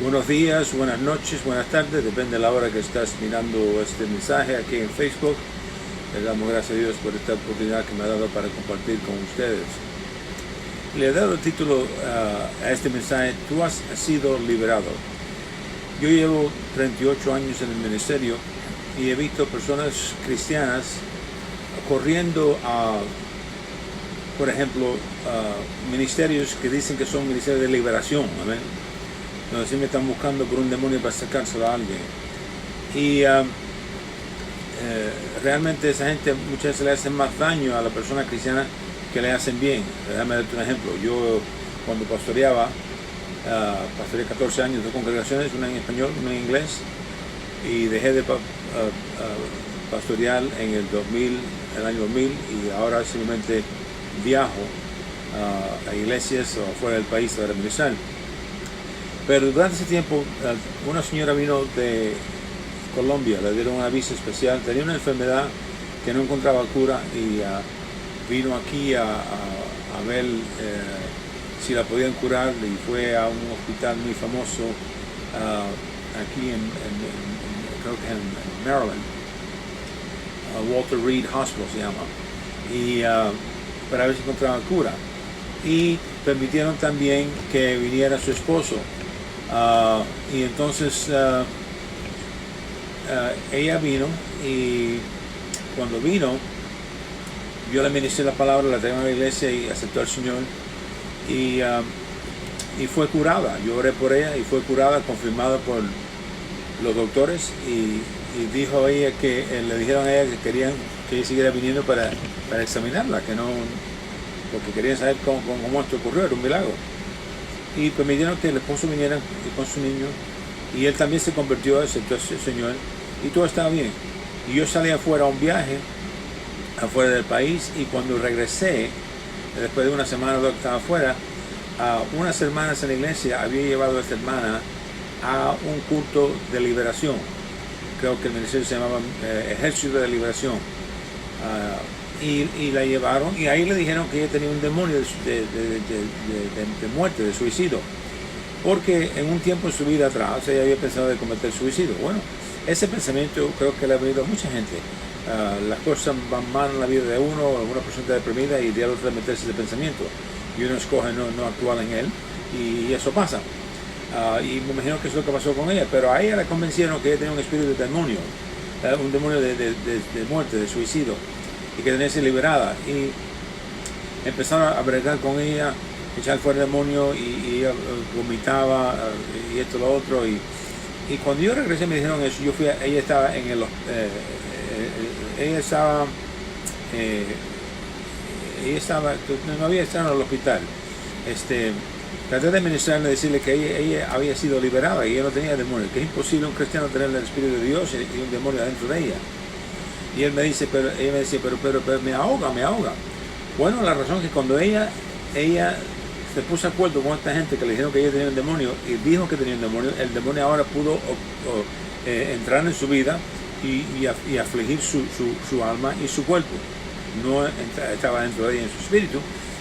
Buenos días, buenas noches, buenas tardes, depende de la hora que estás mirando este mensaje aquí en Facebook. Le damos gracias a Dios por esta oportunidad que me ha dado para compartir con ustedes. Le he dado el título a este mensaje: Tú has sido liberado. Yo llevo 38 años en el ministerio y he visto personas cristianas corriendo a, por ejemplo, ministerios que dicen que son ministerios de liberación. ¿Amén? No, si me están buscando por un demonio para sacárselo a alguien. Y realmente esa gente muchas veces le hacen más daño a la persona cristiana que le hacen bien. Déjame darte un ejemplo. Yo cuando pastoreaba, pastoreé 14 años de congregaciones, una en español, una en inglés, y dejé de pastorear en el año 2000, y ahora simplemente viajo a iglesias o fuera del país para ministrar. Pero durante ese tiempo, una señora vino de Colombia, le dieron una visa especial, tenía una enfermedad que no encontraba cura y vino aquí a ver si la podían curar, y fue a un hospital muy famoso aquí creo que en Maryland, Walter Reed Hospital se llama, y para ver si encontraban cura. Y permitieron también que viniera su esposo. Y entonces ella vino, y cuando vino yo le ministré la palabra, la traje a la iglesia y aceptó al Señor, y fue curada. Yo oré por ella y fue curada, confirmada por los doctores, y dijo a ella que le dijeron a ella que querían que ella siguiera viniendo para examinarla, que no, porque querían saber cómo esto ocurrió, era un milagro. Y permitieron que el esposo viniera con su niño, y él también se convirtió, aceptó al Señor, y todo estaba bien. Y yo salí afuera a un viaje, afuera del país, y cuando regresé, después de una semana que estaba afuera, unas hermanas en la iglesia habían llevado a esta hermana a un culto de liberación. Creo que el ministerio se llamaba Ejército de Liberación. Y la llevaron, y ahí le dijeron que ella tenía un demonio de muerte, de suicidio, porque en un tiempo en su vida atrás ella había pensado de cometer suicidio. Bueno, ese pensamiento creo que le ha venido a mucha gente. Las cosas van mal en la vida de uno, una persona está deprimida y Dios le meterse ese pensamiento, y uno escoge no actuar en él, y eso pasa. Y me imagino que eso es lo que pasó con ella, pero a ella le convencieron que ella tenía un espíritu de demonio, un demonio de muerte, de suicidio, y que tenía que ser liberada. Y empezaron a bregar con ella, echar fuera el demonio, y ella vomitaba, y esto, lo otro. Y cuando yo regresé me dijeron eso. Yo fui ella estaba en el no había estado en el hospital. Traté de ministrarle, decirle que ella había sido liberada y ella no tenía demonio, que es imposible un cristiano tener el Espíritu de Dios y un demonio dentro de ella. Y ella me decía, pero me ahoga. Bueno, la razón es que cuando ella se puso de acuerdo con esta gente que le dijeron que ella tenía un demonio, y dijo que tenía un demonio, el demonio ahora pudo entrar en su vida y afligir su alma y su cuerpo. No estaba dentro de ella en su espíritu,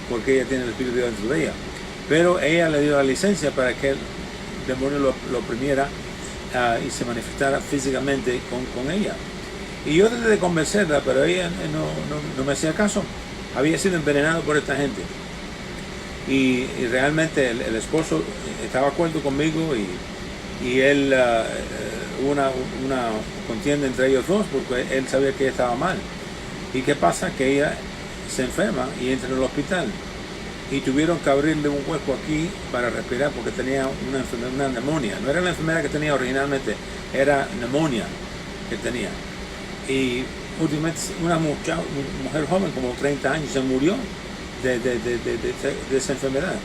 porque ella tiene el Espíritu de Dios dentro de ella. Pero ella le dio la licencia para que el demonio lo oprimiera y se manifestara físicamente con ella. Y yo traté de convencerla, pero ella no me hacía caso. Había sido envenenado por esta gente. Y realmente el esposo estaba de acuerdo conmigo, y él hubo una contienda entre ellos dos, porque él sabía que ella estaba mal. ¿Y qué pasa? Que ella se enferma y entra en el hospital. Y tuvieron que abrirle un hueco aquí para respirar, porque tenía una enfermedad, una neumonía. No era la enfermedad que tenía originalmente, era neumonía que tenía. Y últimamente una mujer joven, como 30 años, se murió de esa enfermedad.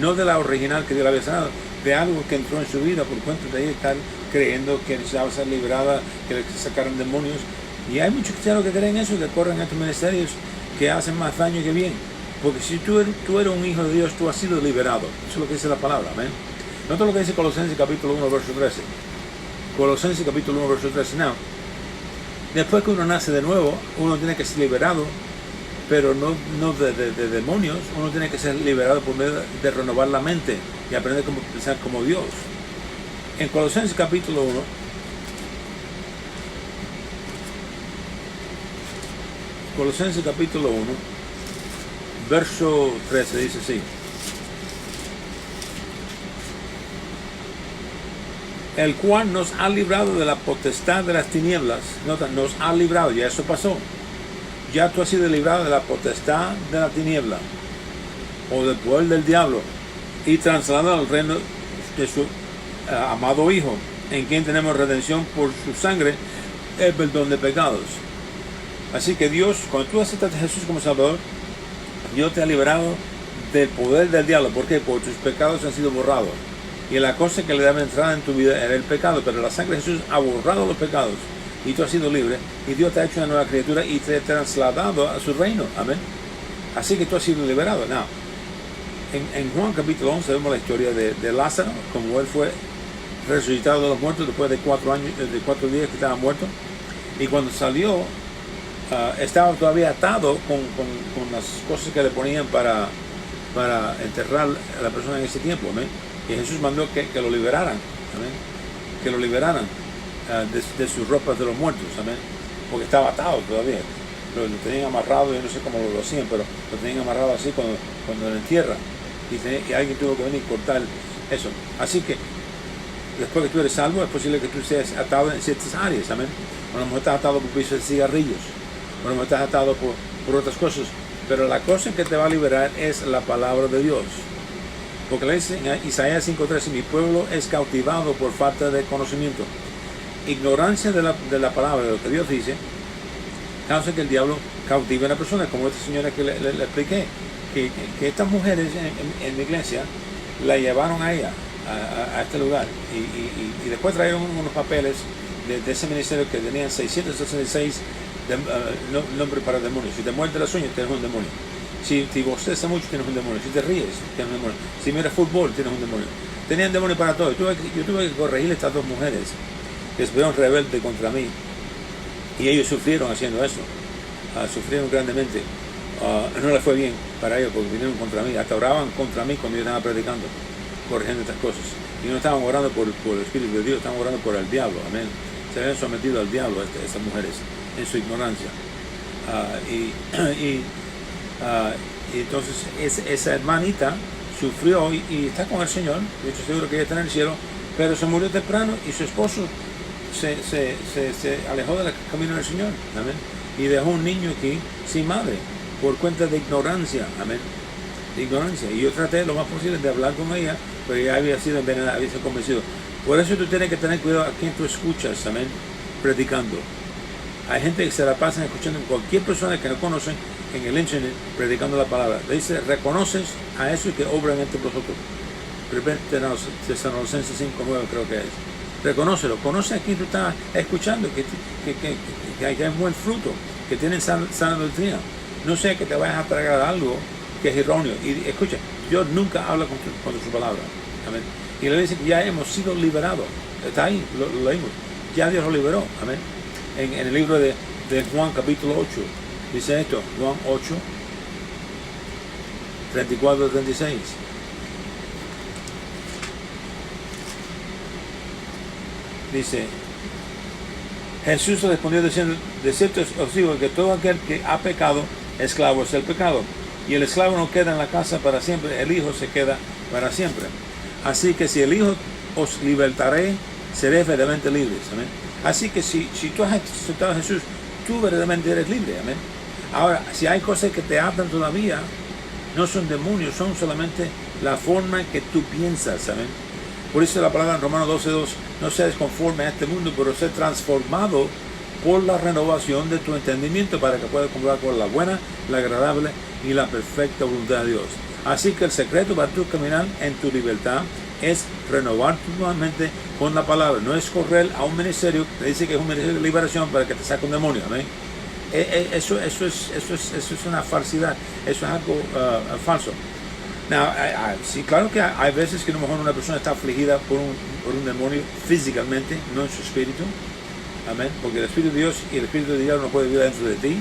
No de la original que Dios le había sanado, de algo que entró en su vida por cuenta de ella estar creyendo que necesitaba ser liberada, que le sacaran demonios. Y hay muchos cristianos que creen eso, que corren a estos ministerios que hacen más daño que bien. Porque si tú eres un hijo de Dios, tú has sido liberado. Eso es lo que dice la palabra, amén. Nota lo que dice Colosenses capítulo 1, verso 13. Colosenses capítulo 1, verso 13. Now, después que uno nace de nuevo, uno tiene que ser liberado, pero no de demonios. Uno tiene que ser liberado por medio de renovar la mente y aprender cómo pensar como Dios. En Colosenses capítulo 1, Colosenses capítulo 1, verso 13 dice así: el cual nos ha librado de la potestad de las tinieblas. Nota, nos ha librado, ya eso pasó. Ya tú has sido librado de la potestad de la tiniebla o del poder del diablo y trasladado al reino de su amado Hijo, en quien tenemos redención por su sangre, el perdón de pecados. Así que Dios, cuando tú aceptas a Jesús como Salvador, Dios te ha liberado del poder del diablo. ¿Por qué? Porque tus pecados han sido borrados. Y la cosa que le daba entrada en tu vida era el pecado, pero la sangre de Jesús ha borrado los pecados y tú has sido libre y Dios te ha hecho una nueva criatura y te ha trasladado a su reino. Amén. Así que tú has sido liberado. Now, en Juan capítulo 11 vemos la historia de Lázaro, como él fue resucitado de los muertos después de 4 días que estaba muerto, y cuando salió estaba todavía atado con las cosas que le ponían para enterrar a la persona en ese tiempo. Amén. Y Jesús mandó que lo liberaran. Amén. Que lo liberaran de sus ropas de los muertos. Amén. Porque estaba atado todavía. Lo tenían amarrado, yo no sé cómo lo hacían, pero lo tenían amarrado así cuando lo entierran. Y alguien tuvo que venir y cortar eso. Así que después que tú eres salvo, es posible que tú seas atado en ciertas áreas. Amén. A lo mejor estás atado por pisos de cigarrillos. A lo mejor estás atado por otras cosas. Pero la cosa que te va a liberar es la palabra de Dios. Porque le dice en Isaías 5:13: mi pueblo es cautivado por falta de conocimiento. Ignorancia de la palabra, de lo que Dios dice, causa que el diablo cautive a la persona, como esta señora que le expliqué, que estas mujeres en la iglesia la llevaron a ella, a este lugar, y después trajeron unos papeles de ese ministerio que tenían 666 nombres para demonios. Si te muerdes las uñas, tienes un demonio. Si te bostezas mucho, tienes un demonio. Si te ríes, tienes un demonio. Si miras fútbol, tienes un demonio. Tenían demonios para todo. Yo tuve que corregir a estas dos mujeres que estuvieron rebeldes contra mí. Y ellos sufrieron haciendo eso. Sufrieron grandemente. No les fue bien para ellos porque vinieron contra mí. Hasta oraban contra mí cuando yo estaba predicando, corrigiendo estas cosas. Y no estaban orando por el Espíritu de Dios, estaban orando por el diablo. Amén. Se habían sometido al diablo estas mujeres en su ignorancia. Y entonces esa hermanita sufrió y está con el Señor. Yo estoy seguro que ella está en el cielo, pero se murió temprano y su esposo se alejó del camino del Señor. Amén. Y dejó un niño aquí sin madre por cuenta de ignorancia. Amén. De ignorancia. Y yo traté lo más posible de hablar con ella, pero ella había sido envenenada, había sido convencido. Por eso tú tienes que tener cuidado a quien tú escuchas. Amén. Predicando. Hay gente que se la pasa escuchando a cualquier persona que no conocen en el internet predicando la palabra. Le dice: reconoces a eso y que obran entre vosotros. Tesalonicenses 5:9 creo que es. Reconócelo, conoce a quien tú estás escuchando, que hay buen fruto, que tienen sana doctrina. No sea que te vayas a tragar algo que es erróneo. Y escucha, Dios nunca habla contra su palabra. Amén. Y le dice que ya hemos sido liberados. Está ahí, lo leímos. Ya Dios lo liberó. Amén. En el libro de Juan capítulo 8 dice esto, Juan 8, 34-36. Dice: Jesús respondió diciendo: de cierto os digo que todo aquel que ha pecado, esclavo es el pecado. Y el esclavo no queda en la casa para siempre, el Hijo se queda para siempre. Así que si el Hijo os libertaré, seréis verdaderamente libres. Amén. Así que si tú has aceptado a Jesús, tú verdaderamente eres libre. Amén. Ahora, si hay cosas que te atan todavía, no son demonios, son solamente la forma que tú piensas. Amén. Por eso la palabra en Romanos 12:2: no seas conforme a este mundo, pero ser transformado por la renovación de tu entendimiento, para que puedas comprobar con la buena, la agradable y la perfecta voluntad de Dios. Así que el secreto para tu caminar en tu libertad es renovar tu mente con la palabra. No es correr a un ministerio que dice que es un ministerio de liberación para que te saque un demonio. Amén. Eso es una falsidad. Eso es algo falso. Now, sí, claro que hay veces que a lo mejor una persona está afligida por un demonio físicamente, no en su espíritu. Amén. Porque el Espíritu de Dios y el Espíritu del diablo no puede vivir dentro de ti.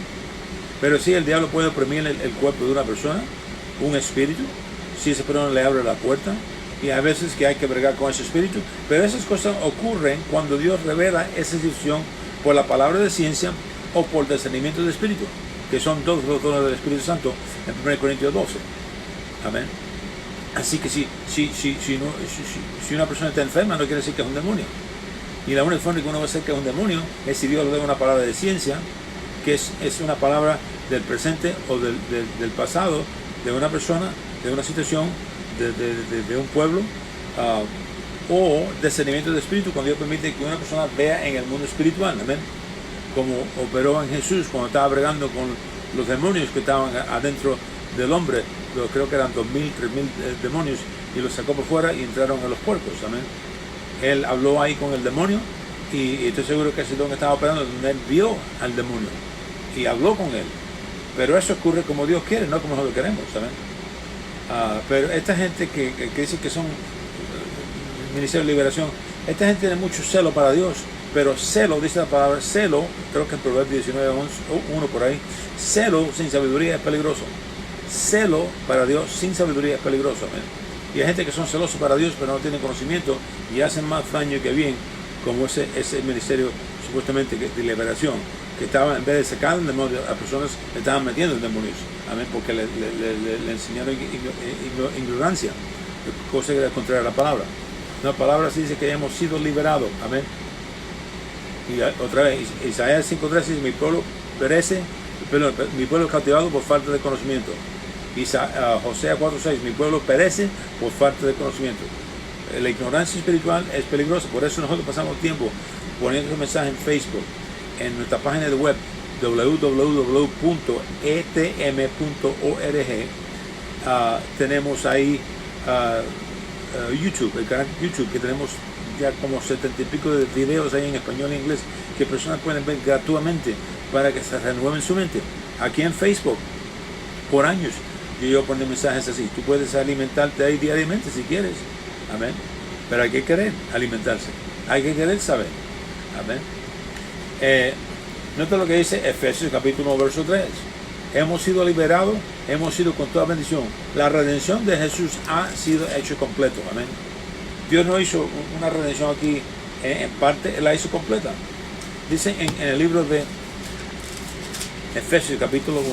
Pero sí, el diablo puede oprimir el cuerpo de una persona, un espíritu, si esa persona le abre la puerta. y a veces que hay que bregar con ese espíritu, pero esas cosas ocurren cuando Dios revela esa situación por la palabra de ciencia o por discernimiento del espíritu, que son dos dones del Espíritu Santo en 1 Corintios 12. Amén. Así que si una persona está enferma, no quiere decir que es un demonio. Y la única forma que uno va a saber que es un demonio es si Dios le da una palabra de ciencia, que es una palabra del presente o del pasado, de una persona, de una situación, de un pueblo, o discernimiento de espíritu, cuando Dios permite que una persona vea en el mundo espiritual. Amén. Como operó en Jesús cuando estaba bregando con los demonios que estaban adentro del hombre. Creo que eran 2.000, 3.000 demonios, y los sacó por fuera y entraron a los puercos. Amén. Él habló ahí con el demonio, y estoy seguro que ese don estaba operando donde él vio al demonio y habló con él. Pero eso ocurre como Dios quiere, no como nosotros queremos. ¿Saben? Pero esta gente que dice que son Ministerio de Liberación, esta gente tiene mucho celo para Dios, pero celo, dice la palabra celo, creo que en Proverbios 19:1 por ahí, celo sin sabiduría es peligroso. Celo para Dios sin sabiduría es peligroso. Amén. Y hay gente que son celosos para Dios pero no tienen conocimiento y hacen más daño que bien, como ese ministerio supuestamente de liberación, que estaba, en vez de sacar demonios a personas, le estaban metiendo demonios. Amén. Porque le enseñaron ignorancia, cosa que era contraria a la palabra. La palabra sí dice que hemos sido liberados. Amén. Y otra vez, Isaías 5:3 dice: mi pueblo perece, mi pueblo es cautivado por falta de conocimiento. Josea 4:6: mi pueblo perece por falta de conocimiento. La ignorancia espiritual es peligrosa, por eso nosotros pasamos tiempo poniendo un mensaje en Facebook, en nuestra página de web www.etm.org. Tenemos ahí YouTube, el canal YouTube, que tenemos ya como 70 y pico de videos ahí en español e inglés que personas pueden ver gratuitamente para que se renueven su mente. Aquí en Facebook, por años, yo pongo mensajes así. Tú puedes alimentarte ahí diariamente si quieres. Amén. Pero hay que querer alimentarse. Hay que querer saber. Amén. Nota lo que dice Efesios capítulo 1, verso 3. Hemos sido liberados, hemos sido con toda bendición. La redención de Jesús ha sido hecho completo. Amén. Dios no hizo una redención aquí en parte, Él la hizo completa. Dice en el libro de Efesios capítulo 1,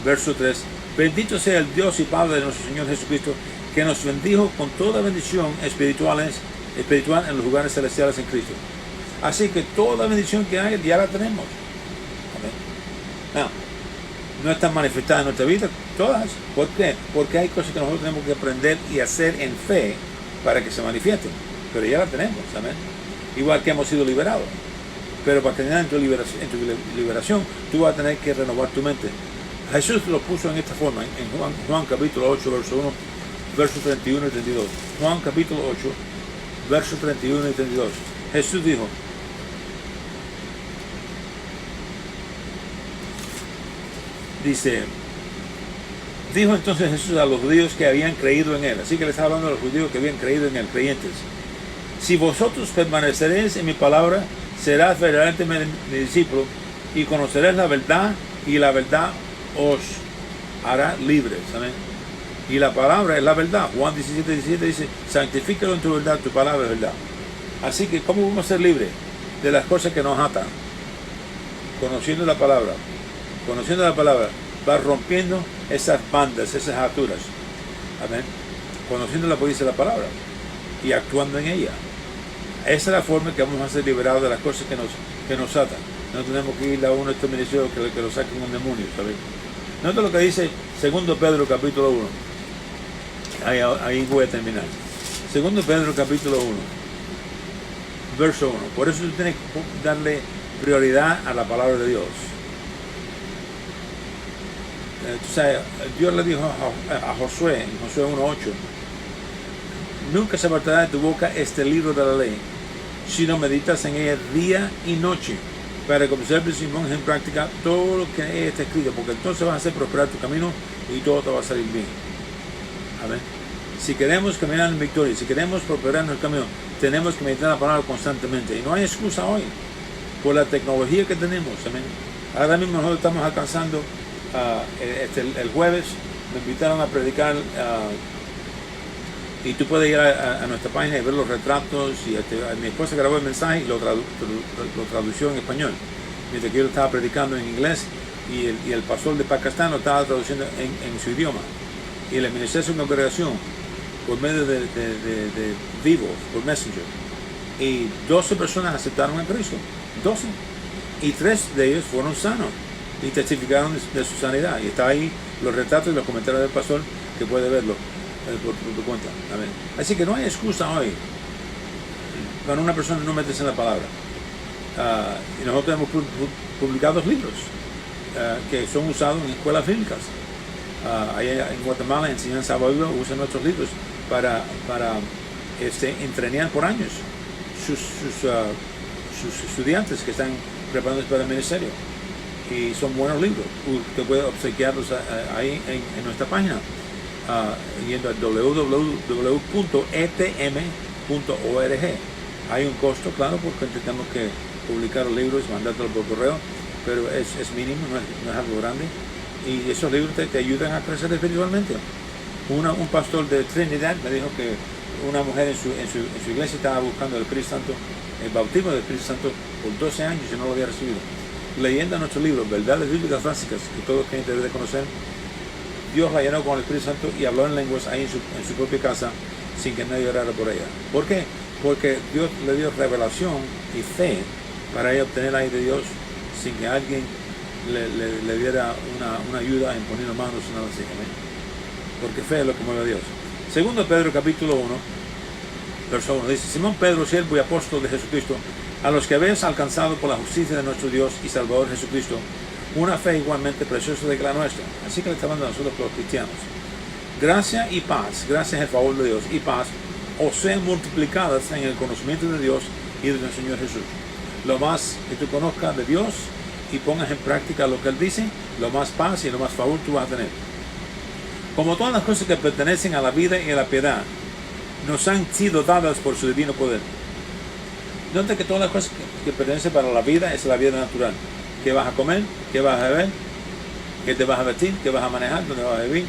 verso 3: bendito sea el Dios y Padre de nuestro Señor Jesucristo, que nos bendijo con toda bendición espiritual en los lugares celestiales en Cristo. Así que toda bendición que hay ya la tenemos. Amén. No están manifestadas en nuestra vida todas. ¿Por qué? Porque hay cosas que nosotros tenemos que aprender y hacer en fe para que se manifiesten. Pero ya la tenemos. Amén. Igual que hemos sido liberados. Pero para tener en tu liberación, tú vas a tener que renovar tu mente. Jesús lo puso en esta forma, en Juan capítulo 8, verso 1, versos 31 y 32. Juan capítulo 8, versos 31 y 32. Jesús dijo: dijo entonces Jesús a los judíos que habían creído en él. Así que le estaba hablando a los judíos que habían creído en él, creyentes: si vosotros permaneceréis en mi palabra, serás verdaderamente mi discípulo y conoceréis la verdad, y la verdad os hará libres. Amén. Y la palabra es la verdad. Juan 17:17 dice: santifícalo en tu verdad, tu palabra es verdad. Así que, ¿cómo vamos a ser libres de las cosas que nos atan? Conociendo la palabra. Conociendo la palabra, va rompiendo esas bandas, esas ataduras. Amén. Conociendo la policía de la palabra y actuando en ella. Esa es la forma que vamos a ser liberados de las cosas que nos atan. No tenemos que ir a uno de estos ministerios que lo saquen un demonio, ¿sabes? Nota lo que dice 2 Pedro capítulo 1. Ahí voy a terminar. 2 Pedro capítulo 1, verso 1. Por eso tú tienes que darle prioridad a la palabra de Dios. Tú sabes, Dios le dijo a Josué, en Josué 1:8: nunca se apartará de tu boca este libro de la ley, sino meditas en ella día y noche, para que observes y pongas en práctica todo lo que está escrito, porque entonces vas a hacer prosperar tu camino y todo te va a salir bien. Amén. Si queremos caminar en victoria, si queremos prosperar en el camino, tenemos que meditar la palabra constantemente. Y no hay excusa hoy, por la tecnología que tenemos. Amén. Ahora mismo nosotros estamos alcanzando, el jueves me invitaron a predicar Y tú puedes ir a nuestra página y ver los retratos. Y mi esposa grabó el mensaje y lo tradució en español. Mientras que yo lo estaba predicando en inglés y el pastor de Pakistán lo estaba traduciendo en su idioma. Y le ministré a su congregación por medio de vivo, por Messenger. Y 12 personas aceptaron a Cristo. 12. Y 3 de ellos fueron sanos y testificaron de su sanidad. Y está ahí los retratos y los comentarios del pastor, que puede verlo por tu cuenta. Amén. Así que no hay excusa hoy cuando una persona no metes en la palabra. Y nosotros hemos publicado libros que son usados en escuelas bíblicas. Allá en Guatemala, Enseñanza Bíblica, usan nuestros libros para entrenar por años sus estudiantes que están preparándose para el ministerio. Y son buenos libros. Usted puede obsequiarlos ahí en nuestra página, yendo a www.etm.org. Hay un costo, claro, porque tenemos que publicar los libros y mandártelos por correo, pero es mínimo, no es algo grande. Y esos libros te ayudan a crecer espiritualmente. Un pastor de Trinidad me dijo que una mujer en su iglesia estaba buscando el Espíritu Santo, el bautismo del Espíritu Santo, por 12 años y no lo había recibido. Leyendo nuestros libros, Verdades Bíblicas Básicas, que todo el que debe de conocer, Dios la llenó con el Espíritu Santo y habló en lenguas ahí en su propia casa sin que nadie orara por ella. ¿Por qué? Porque Dios le dio revelación y fe para ella obtener la ayuda de Dios sin que alguien le diera una ayuda en poner manos y nada así. ¿Amén? Porque fe es lo que mueve a Dios. Segundo Pedro capítulo 1, verso 1, dice: Simón Pedro, siervo y apóstol de Jesucristo, a los que habéis alcanzado por la justicia de nuestro Dios y Salvador Jesucristo una fe igualmente preciosa de que la nuestra. Así que le está hablando a nosotros los cristianos. Gracia y paz, gracias al favor de Dios y paz, os sean multiplicadas en el conocimiento de Dios y de nuestro Señor Jesús. Lo más que tú conozcas de Dios y pongas en práctica lo que Él dice, lo más paz y lo más favor tú vas a tener. Como todas las cosas que pertenecen a la vida y a la piedad, nos han sido dadas por su divino poder. Nota que todas las cosas que pertenecen para la vida es la vida natural. ¿Qué vas a comer? ¿Qué vas a beber? ¿Qué te vas a vestir? ¿Qué vas a manejar? ¿Dónde vas a vivir?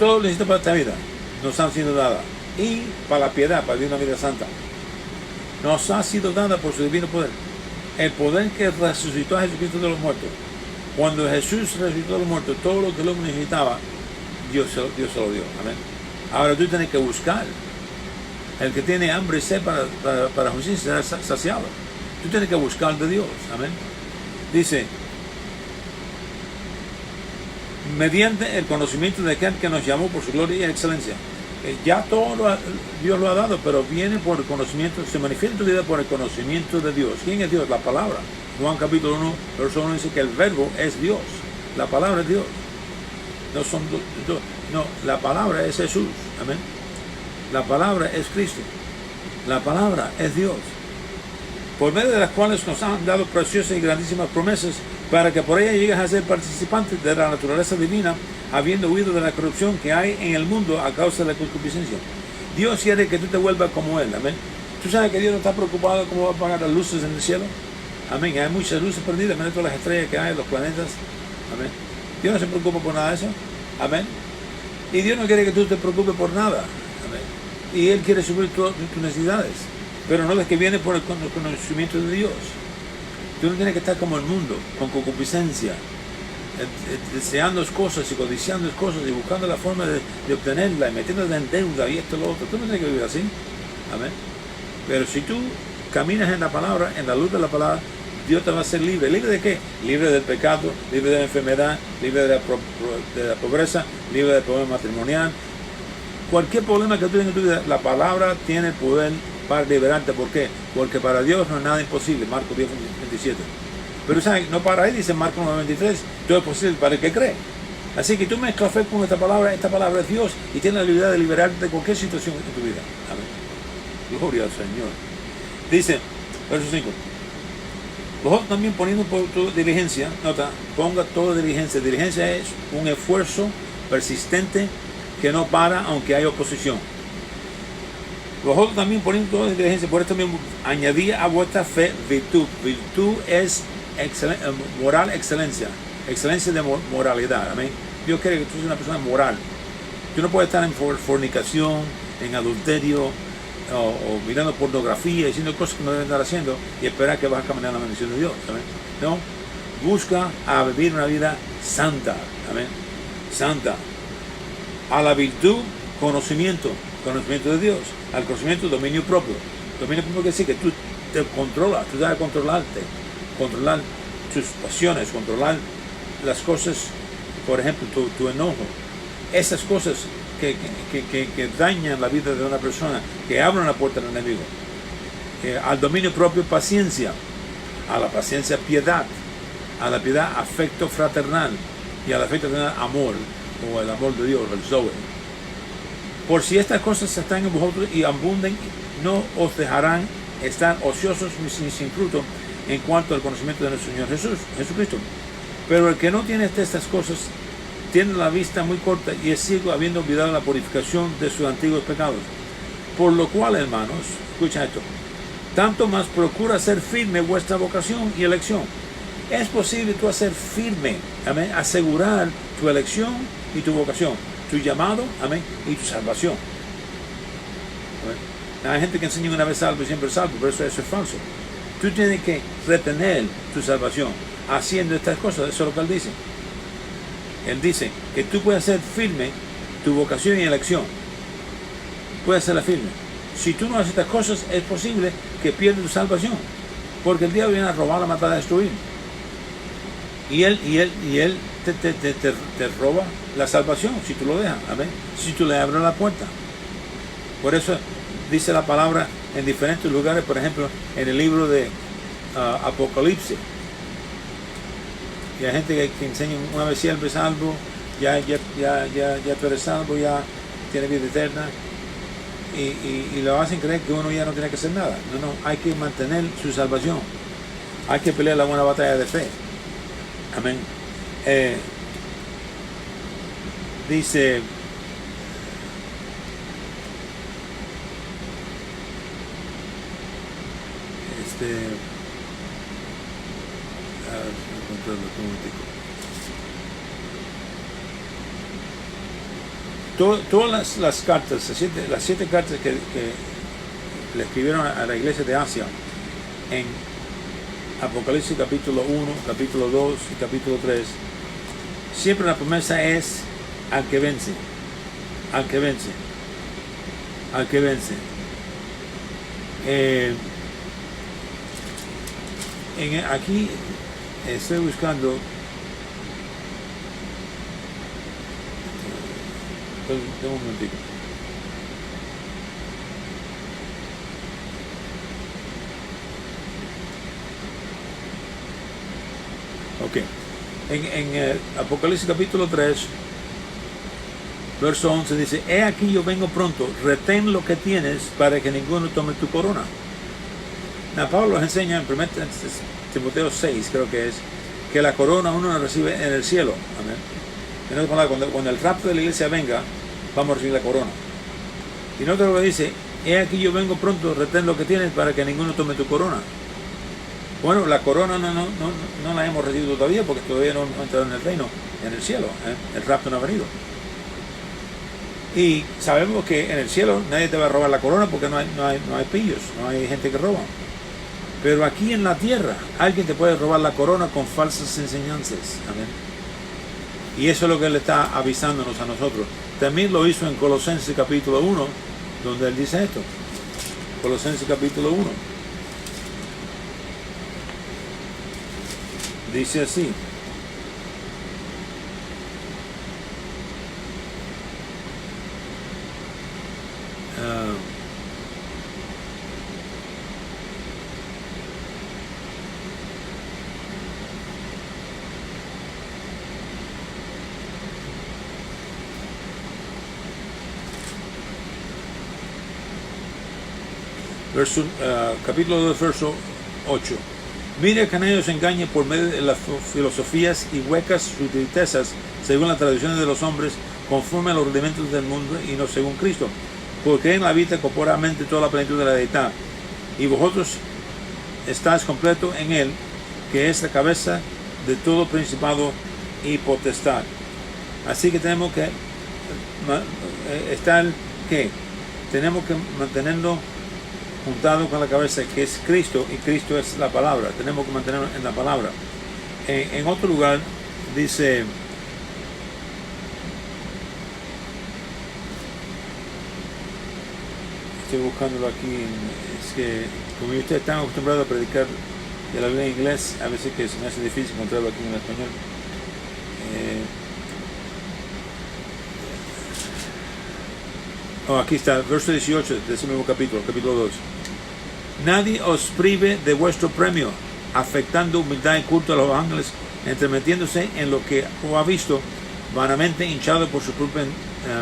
Todo lo necesitas para esta vida nos han sido dadas. Y para la piedad, para vivir una vida santa, nos ha sido dada por su divino poder. El poder que resucitó a Jesucristo de los muertos. Cuando Jesús resucitó de los muertos, todo lo que el hombre necesitaba, Dios se lo dio. Amén. Ahora tú tienes que buscar. El que tiene hambre y sed para justicia será saciado. Tú tienes que buscar de Dios. Amén. Dice: mediante el conocimiento de aquel que nos llamó por su gloria y excelencia. Ya todo Dios lo ha dado, pero viene por el conocimiento, se manifiesta en tu vida por el conocimiento de Dios. ¿Quién es Dios? La palabra. Juan capítulo 1, verso 1 dice que el verbo es Dios. La palabra es Dios. No, la palabra es Jesús. Amén. La palabra es Cristo. La palabra es Dios. Por medio de las cuales nos han dado preciosas y grandísimas promesas, para que por ella llegues a ser participantes de la naturaleza divina, habiendo huido de la corrupción que hay en el mundo a causa de la concupiscencia. Dios quiere que tú te vuelvas como Él. Amén. ¿Tú sabes que Dios no está preocupado cómo va a apagar las luces en el cielo? Amén. Hay muchas luces perdidas, mira todas las estrellas que hay, los planetas. Amén. Dios no se preocupa por nada de eso. Amén. Y Dios no quiere que tú te preocupes por nada. Amén. Y Él quiere suplir todas tus necesidades. Pero no es que viene por el conocimiento de Dios. Tú no tienes que estar como el mundo, con concupiscencia, deseando cosas y codiciando cosas y buscando la forma de obtenerla y metiéndote en deuda y esto y lo otro. Tú no tienes que vivir así. Amén. Pero si tú caminas en la palabra, en la luz de la palabra, Dios te va a hacer libre. ¿Libre de qué? Libre del pecado, libre de la enfermedad, libre de la pobreza, libre del problema matrimonial. Cualquier problema que tú tengas en tu vida, la palabra tiene el poder para liberarte. ¿Por qué? Porque para Dios no es nada imposible. Marcos 10:27. Pero ¿sabes? No para ahí, dice Marcos 9:23. Todo es posible para el que cree. Así que tú mezclas fe con esta palabra es Dios y tienes la libertad de liberarte de cualquier situación en tu vida. Amén. Gloria al Señor. Dice, verso 5. Vosotros también poniendo por tu diligencia, nota, ponga toda diligencia. Diligencia es un esfuerzo persistente que no para aunque haya oposición. Vosotros también poniendo toda diligencia, por esto mismo añadí a vuestra fe virtud. Virtud es moral excelencia, excelencia de moralidad. Amén. Dios quiere que tú seas una persona moral. Tú no puedes estar en fornicación, en adulterio o mirando pornografía, haciendo cosas que no deben estar haciendo y esperar que vas a caminar la bendición de Dios. ¿Amén? No, busca a vivir una vida santa. Amén. Santa. A la virtud, conocimiento de Dios. Al conocimiento, dominio propio. Dominio propio quiere decir que tú te controlas, tú debes controlarte, controlar tus pasiones, controlar las cosas, por ejemplo, tu enojo. Esas cosas que dañan la vida de una persona, que abren la puerta al enemigo. Al dominio propio, paciencia. A la paciencia, piedad. A la piedad, afecto fraternal. Y al afecto fraternal, amor, o el amor de Dios, el Zoe. Por si estas cosas están en vosotros y abunden, no os dejarán estar ociosos ni sin fruto en cuanto al conocimiento de nuestro Señor Jesucristo. Pero el que no tiene estas cosas tiene la vista muy corta y es ciego, habiendo olvidado la purificación de sus antiguos pecados. Por lo cual, hermanos, escucha esto, tanto más procura ser firme vuestra vocación y elección. Es posible tú hacer firme, amén, asegurar tu elección y tu vocación, tu llamado, amén, y tu salvación. Amén. Hay gente que enseña una vez salvo y siempre salvo, pero eso es falso. Tú tienes que retener tu salvación haciendo estas cosas. Eso es lo que él dice. Él dice que tú puedes hacer firme tu vocación y elección. Puedes hacerla firme. Si tú no haces estas cosas, es posible que pierdas tu salvación. Porque el diablo viene a robar, a matar, a destruir. Y él te roba la salvación si tú lo dejas. Amén. Si tú le abres la puerta. Por eso dice la palabra en diferentes lugares, por ejemplo, en el libro de Apocalipsis. Y hay gente que enseña una vez si eres salvo, ya tú eres salvo, ya tienes vida eterna. Y lo hacen creer que uno ya no tiene que hacer nada. No, hay que mantener su salvación. Hay que pelear la buena batalla de fe. Amén. Dice, todas las cartas, las siete cartas que le escribieron a la iglesia de Asia en Apocalipsis capítulo 1, capítulo 2 y capítulo 3, siempre la promesa es al que vence, al que vence, al que vence. Aquí estoy buscando, un momentito. Ok. En Apocalipsis capítulo 3, verso 11 dice: he aquí yo vengo pronto, retén lo que tienes para que ninguno tome tu corona. Pablo nos enseña en 1 Timoteo 6, creo que es, que la corona uno la recibe en el cielo. Amén. En otras palabras, cuando el rapto de la iglesia venga, vamos a recibir la corona. Y no otro lo dice: he aquí yo vengo pronto, retén lo que tienes para que ninguno tome tu corona. Bueno, la corona no la hemos recibido todavía porque todavía no hemos entrado en el reino, en el cielo. El rapto no ha venido. Y sabemos que en el cielo nadie te va a robar la corona porque no hay pillos, no hay gente que roba. Pero aquí en la tierra alguien te puede robar la corona con falsas enseñanzas. Amén. Y eso es lo que él está avisándonos a nosotros. También lo hizo en Colosenses capítulo 1, donde él dice esto. Colosenses capítulo 1. Dice así. Capítulo 2, verso 8. Mire que nadie os engañe por medio de las filosofías y huecas sutilezas, según las tradiciones de los hombres, conforme a los rudimentos del mundo y no según Cristo, porque en la vida corporalmente toda la plenitud de la deidad, y vosotros estáis completo en él, que es la cabeza de todo principado y potestad. Así que tenemos que estar, ¿qué? tenemos que mantenerlo juntado con la cabeza, que es Cristo, y Cristo es la palabra. Tenemos que mantenerlo en la palabra. En otro lugar dice, estoy buscándolo aquí, es que como ustedes están acostumbrados a predicar de la Biblia en inglés, a veces que se me hace difícil encontrarlo aquí en español. Aquí está, verso 18 de ese mismo capítulo 2. Nadie os prive de vuestro premio, afectando humildad y culto a los ángeles, entremetiéndose en lo que ha visto, vanamente hinchado por su propia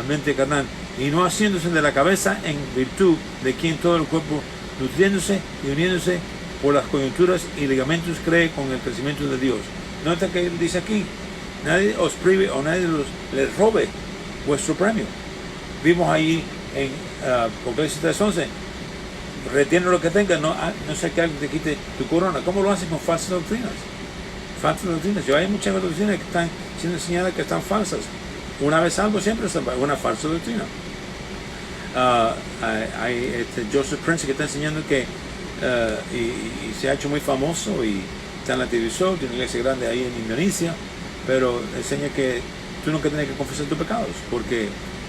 mente carnal, y no haciéndose de la cabeza en virtud de quien todo el cuerpo, nutriéndose y uniéndose por las coyunturas y ligamentos, cree con el crecimiento de Dios. Nota que dice aquí, nadie os prive o nadie les robe vuestro premio. Vimos ahí en Apocalipsis 3:11, retiene lo que tengas, no sea que alguien te quite tu corona. ¿Cómo lo hacen con falsas doctrinas? Falsas doctrinas. Hay muchas doctrinas que están siendo enseñadas que están falsas. Una vez salvo, siempre es una falsa doctrina. Hay Joseph Prince que está enseñando que y se ha hecho muy famoso y está en la televisor, tiene una iglesia grande ahí en Indonesia, pero enseña que tú nunca tienes que confesar tus pecados, porque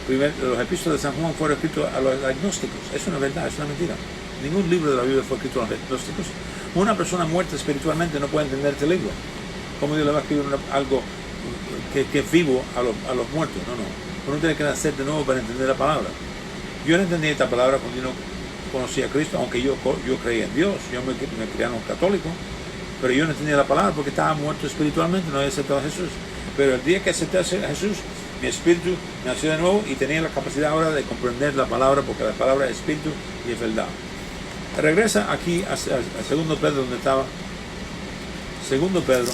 los epístolas de San Juan fueron escritos a los agnósticos. Eso no es verdad, es una mentira. Ningún libro de la Biblia fue escrito a los agnósticos. Una persona muerta espiritualmente no puede entender este libro. ¿Cómo Dios le va a escribir algo que es vivo a los muertos? No. Uno tiene que nacer de nuevo para entender la palabra. Yo no entendí esta palabra cuando yo no conocía a Cristo, aunque yo creía en Dios. Yo me criaron católico, pero yo no entendía la palabra porque estaba muerto espiritualmente, no había aceptado a Jesús. Pero el día que acepté a Jesús, mi espíritu nació de nuevo y tenía la capacidad ahora de comprender la palabra, porque la palabra es espíritu y es verdad. Regresa aquí a 2 Pedro, donde estaba. 2 Pedro.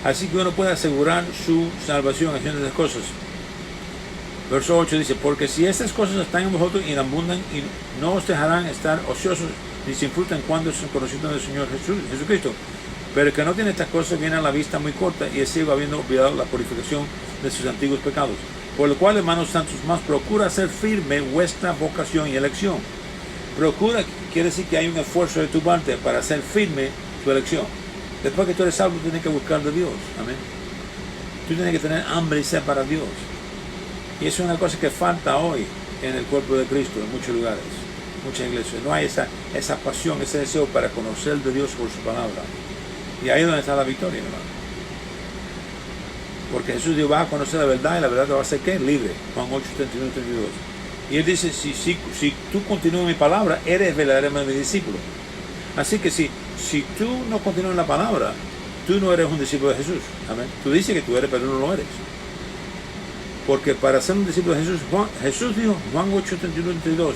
Así que uno puede asegurar su salvación haciendo esas cosas. Verso 8 dice, porque si estas cosas están en vosotros y abundan, y no os dejarán estar ociosos ni sin fruto en cuanto se conocieron del Señor Jesucristo. Pero el que no tiene estas cosas viene a la vista muy corta y es ciego, habiendo olvidado la purificación de sus antiguos pecados. Por lo cual, hermanos santos, más procura hacer firme vuestra vocación y elección. Procura quiere decir que hay un esfuerzo de tu parte para hacer firme tu elección. Después que tú eres salvo, tienes que buscar de Dios. Amén. Tú tienes que tener hambre y sed para Dios. Y eso es una cosa que falta hoy en el cuerpo de Cristo, en muchos lugares, muchas iglesias. No hay esa pasión, ese deseo para conocer de Dios por su palabra. Y ahí es donde está la victoria, hermano. Porque Jesús dijo, vas a conocer la verdad y la verdad te va a hacer ¿qué? Libre. Juan 8, 31, 32. Y él dice, si tú continúas mi palabra, eres verdaderamente mi discípulo. Así que si tú no continúas la palabra, tú no eres un discípulo de Jesús. Amén. Tú dices que tú eres, pero no lo eres. Porque para ser un discípulo de Jesús, Jesús dijo, Juan 8, 31, 32,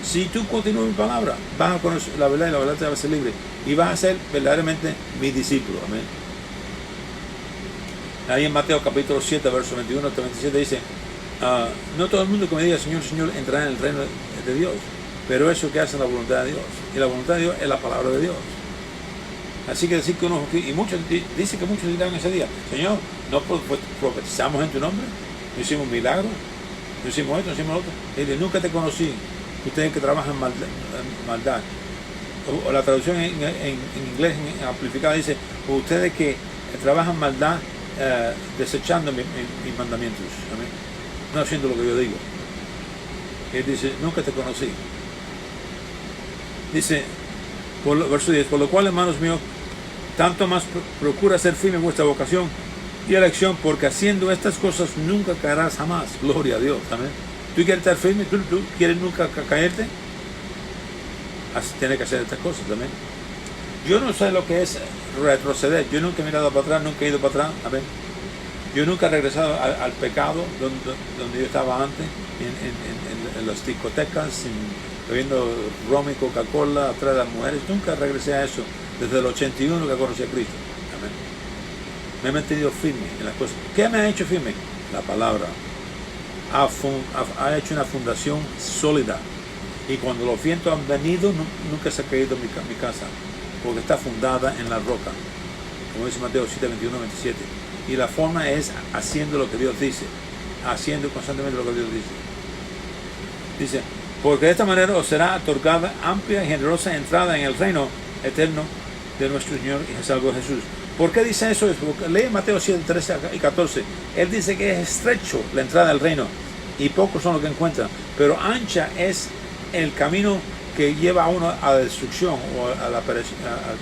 si tú continúas mi palabra, vas a conocer la verdad y la verdad te va a ser libre. Y vas a ser verdaderamente mi discípulo. Amén. Ahí en Mateo capítulo 7, verso 21 hasta 27 dice, no todo el mundo que me diga Señor, Señor, entrará en el reino de Dios, pero eso que hace la voluntad de Dios. Y la voluntad de Dios es la palabra de Dios. Así que decir que uno, y muchos, dice que muchos dirán ese día, Señor, no profetizamos en tu nombre, no hicimos milagros, no hicimos esto, no hicimos lo otro. Y dice, nunca te conocí, ustedes que trabajan maldad. O la traducción en inglés amplificada dice, ustedes que trabajan maldad, desechando mis mandamientos, amén, no haciendo lo que yo digo. Él dice, nunca te conocí. Dice, verso 10, por lo cual, hermanos míos, tanto más procura ser firme en vuestra vocación y elección, porque haciendo estas cosas nunca caerás jamás. Gloria a Dios, amén. ¿Tú quieres estar firme? ¿Tú quieres nunca caerte? Así tienes que hacer estas cosas, amén. Yo no sé lo que es retroceder. Yo nunca he mirado para atrás, nunca he ido para atrás. Amén. Yo nunca he regresado al pecado donde yo estaba antes, en las discotecas, bebiendo ron y Coca-Cola atrás de las mujeres. Nunca regresé a eso desde el 81 que conocí a Cristo. Amén. Me he mantenido firme en las cosas. ¿Qué me ha hecho firme? La palabra. Ha hecho una fundación sólida. Y cuando los vientos han venido, nunca se ha caído mi casa, porque está fundada en la roca, como dice Mateo 7, 21, 27. Y la forma es haciendo lo que Dios dice, haciendo constantemente lo que Dios dice. Dice, porque de esta manera os será otorgada amplia y generosa entrada en el reino eterno de nuestro Señor y Salvador Jesús. ¿Por qué dice eso? Porque lee Mateo 7, 13 y 14. Él dice que es estrecho la entrada al reino y pocos son los que encuentran, pero ancha es el camino que lleva a uno a la destrucción o al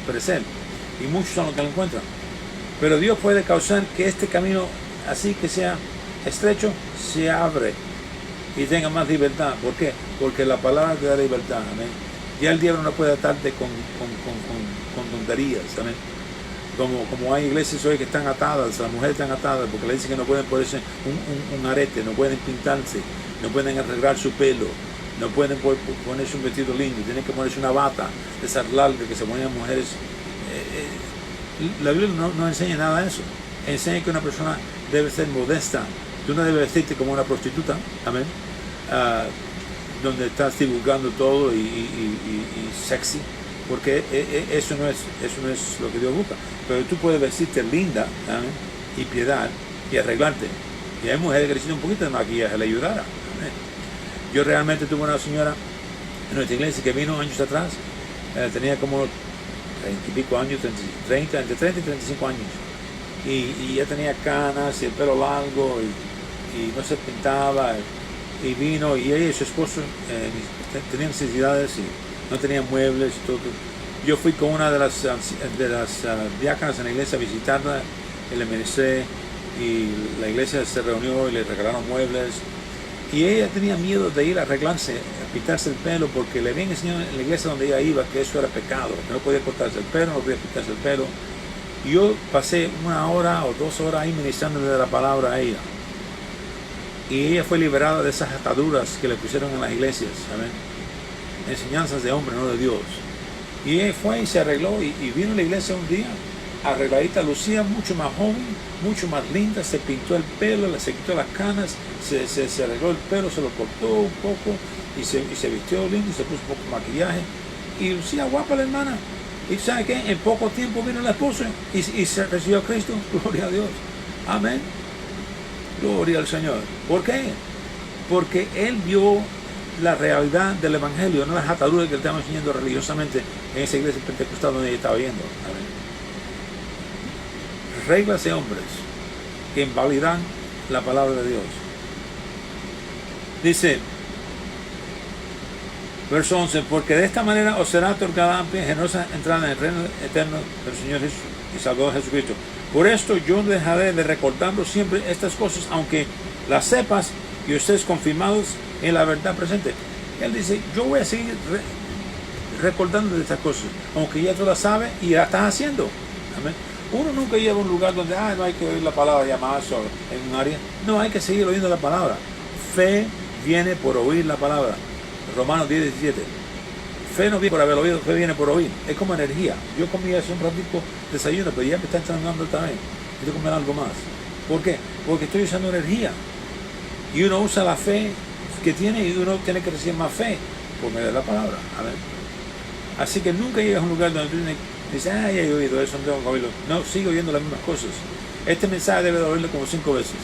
perecer, y muchos son los que lo encuentran. Pero Dios puede causar que este camino, así que sea estrecho, se abre y tenga más libertad. ¿Por qué? Porque la palabra te da libertad. Amén. Ya el diablo no puede atarte con tonterías. Amén. Como hay iglesias hoy que están atadas, las mujeres están atadas porque le dicen que no pueden ponerse un arete, no pueden pintarse, no pueden arreglar su pelo, no pueden ponerse un vestido lindo, tienen que ponerse una bata de esas largas que se ponían mujeres. La Biblia no enseña nada de eso. Enseña que una persona debe ser modesta. Tú no debes vestirte como una prostituta, amén, donde estás divulgando todo y sexy, porque eso no es lo que Dios busca. Pero tú puedes vestirte linda, amén, y piedad y arreglarte. Y hay mujeres que necesitan un poquito de maquillaje, le ayudara. Amén. Yo realmente tuve una señora en nuestra iglesia que vino años atrás, tenía como 30 y pico años, entre 30 y 35 años. Y ya tenía canas y el pelo largo y no se pintaba, y vino, y ella y su esposo tenían necesidades y no tenían muebles y todo. Yo fui con una de las diáconas en la iglesia a visitarla y le ministré, y la iglesia se reunió y le regalaron muebles, y ella tenía miedo de ir a arreglarse, a pintarse el pelo, porque le habían enseñado en la iglesia donde ella iba que eso era pecado, que no podía cortarse el pelo, no podía pintarse el pelo. Y yo pasé 1 hora o 2 horas ahí ministrándole de la palabra a ella. Y ella fue liberada de esas ataduras que le pusieron en las iglesias, ¿saben? Enseñanzas de hombre, no de Dios. Y ella fue y se arregló y vino a la iglesia un día, arregladita, lucía mucho más joven, mucho más linda, se pintó el pelo, se quitó las canas, se arregló el pelo, se lo cortó un poco y se vistió lindo y se puso un poco de maquillaje. Y lucía guapa la hermana. Y ¿sabe qué? En poco tiempo vino la esposa y se recibió a Cristo. Gloria a Dios. Amén. Gloria al Señor. ¿Por qué? Porque él vio la realidad del evangelio, no las ataduras que él estaba enseñando religiosamente en esa iglesia pentecostal donde ella estaba yendo. Amén. Reglas de hombres que invalidan la palabra de Dios. Dice, verso 11, porque de esta manera os será otorgada amplia y generosa entrada en el reino eterno del Señor Jesús y Salvador Jesucristo. Por esto yo dejaré de recordarlo siempre estas cosas, aunque las sepas y estés confirmados en la verdad presente. Él dice, yo voy a seguir recordando de estas cosas, aunque ya tú las sabes y las estás haciendo. Amén. Uno nunca lleva a un lugar donde no hay que oír la palabra ya más o en un área. No, hay que seguir oyendo la palabra. Fe viene por oír la palabra. Romanos 10, 17. Fe no viene por haber oído, fe viene por oír. Es como energía. Yo comí hace un ratito desayuno, pero ya me está entrando hambre también. Quiero comer algo más. ¿Por qué? Porque estoy usando energía. Y uno usa la fe que tiene y uno tiene que recibir más fe por medio de la palabra. Amén. Así que nunca llegas a un lugar donde tú dices, ya he oído eso, no tengo que oírlo. No, sigo oyendo las mismas cosas. Este mensaje debe de oírlo como 5 veces.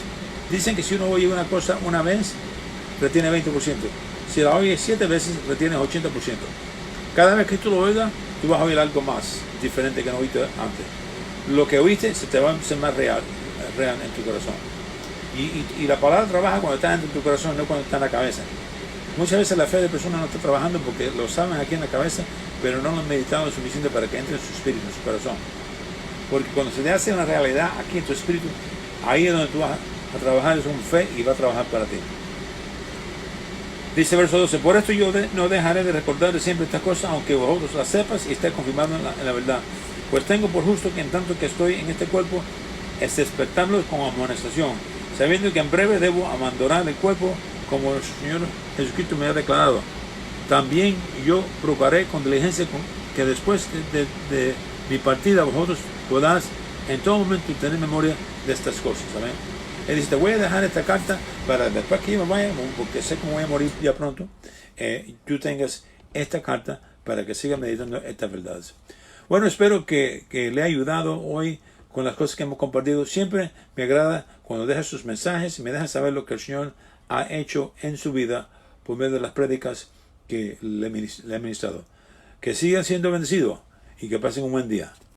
Dicen que si uno oye una cosa una vez, retiene 20%. Si la oyes 7 veces, retienes 80%. Cada vez que tú lo oigas, tú vas a oír algo más diferente que no oíste antes. Lo que oíste se te va a hacer más real en tu corazón. Y la palabra trabaja cuando está dentro de tu corazón, no cuando está en la cabeza. Muchas veces la fe de personas no está trabajando porque lo saben aquí en la cabeza, pero no lo han meditado lo suficiente para que entre en su espíritu, en su corazón. Porque cuando se te hace una realidad aquí en tu espíritu, ahí es donde tú vas a trabajar con fe y va a trabajar para ti. Dice verso 12, por esto yo no dejaré de recordar siempre estas cosas, aunque vosotros las sepas y estés confirmado en la verdad. Pues tengo por justo que en tanto que estoy en este cuerpo, es despertarlos con amonestación, sabiendo que en breve debo abandonar el cuerpo como el Señor Jesucristo me ha declarado. También yo procuraré con diligencia que después de mi partida vosotros podáis en todo momento tener memoria de estas cosas. ¿Amén? Él dice, te voy a dejar esta carta para después que yo me vaya, porque sé que me voy a morir ya pronto, tú tengas esta carta para que sigas meditando estas verdades. Bueno, espero que le haya ayudado hoy con las cosas que hemos compartido. Siempre me agrada cuando deja sus mensajes y me deja saber lo que el Señor ha hecho en su vida por medio de las prédicas que le he ministrado. Que sigan siendo bendecidos y que pasen un buen día.